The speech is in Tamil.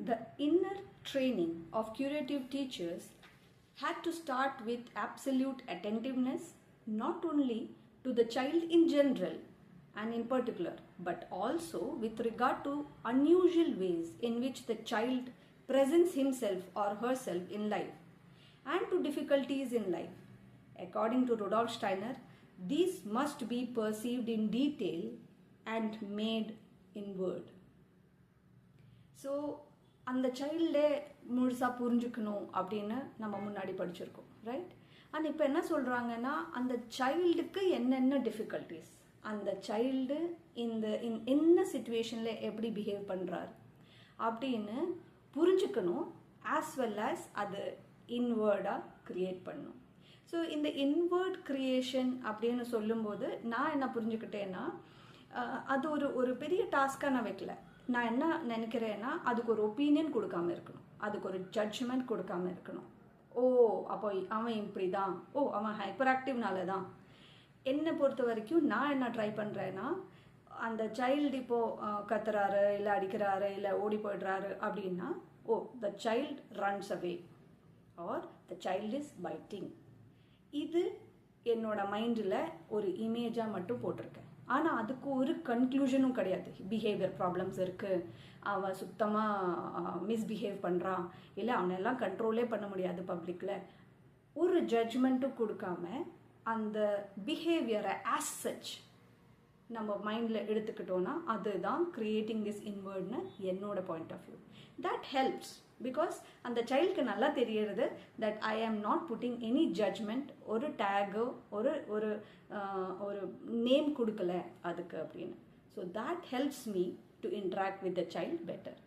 The inner training of curative teachers had to start with absolute attentiveness, not only to the child in general and in particular, but also with regard to unusual ways in which the child presents himself or herself in life and to difficulties in life. According to Rudolf Steiner, these must be perceived in detail and made in word. So அந்த சைல்டே முழுசாக புரிஞ்சுக்கணும் அப்படின்னு நம்ம முன்னாடி படிச்சிருக்கோம், ரைட்? அண்ட் இப்போ என்ன சொல்கிறாங்கன்னா, அந்த சைல்டுக்கு என்னென்ன டிஃபிகல்ட்டிஸ், அந்த சைல்டு என்ன சுச்சுவேஷனில் எப்படி பிஹேவ் பண்ணுறாரு அப்படின்னு புரிஞ்சுக்கணும், ஆஸ் வெல் ஆஸ் அது இன்வேர்டாக க்ரியேட் பண்ணணும். ஸோ இந்த இன்வேர்ட் க்ரியேஷன் அப்படின்னு சொல்லும்போது நான் என்ன புரிஞ்சுக்கிட்டேன்னா, அது ஒரு பெரிய டாஸ்க்காக நான் வைக்கல. நான் என்ன நினைக்கிறேன்னா, அதுக்கு ஒரு ஒப்பீனியன் கொடுக்காம இருக்கணும், அதுக்கு ஒரு ஜட்ஜ்மெண்ட் கொடுக்காம இருக்கணும். ஓ அப்போ அவன் இப்படி தான், ஓ அவன் ஹைப்பர் ஆக்டிவ்னால தான். என்னை பொறுத்த வரைக்கும் நான் என்ன ட்ரை பண்ணுறேன்னா, அந்த சைல்டு இப்போது கத்துறாரு இல்லை அடிக்கிறாரு இல்லை ஓடி போயிடுறாரு அப்படின்னா, oh the child runs away or the child is fighting. இது என்னோட மைண்டில் ஒரு இமேஜாக மட்டும் போட்டிருக்கேன். ஆனால் அதுக்கு ஒரு கன்க்ளூஷனும் கிடையாது. பிஹேவியர் ப்ராப்ளம்ஸ் இருக்குது, அவன் சுத்தமாக மிஸ்பிஹேவ் பண்ணுறான், இல்லை அவனெல்லாம் கண்ட்ரோலே பண்ண முடியாது பப்ளிக்கில், ஒரு ஜட்ஜ்மெண்ட்டும் கொடுக்காம அந்த பிஹேவியரை ஆஸ் சச் நம்ம மைண்டில் எடுத்துக்கிட்டோன்னா அதுதான் கிரியேட்டிங் திஸ் இன்வேர்ட்னு என்னோட point of view. That helps because அந்த சைல்டுக்கு நல்லா தெரியறது that I am not pudding any judgement, ஒரு டேகோ ஒரு ஒரு ஒரு நேம் கொடுக்கல அதுக்கு அப்படின்னு. So that helps me to interact with the child better.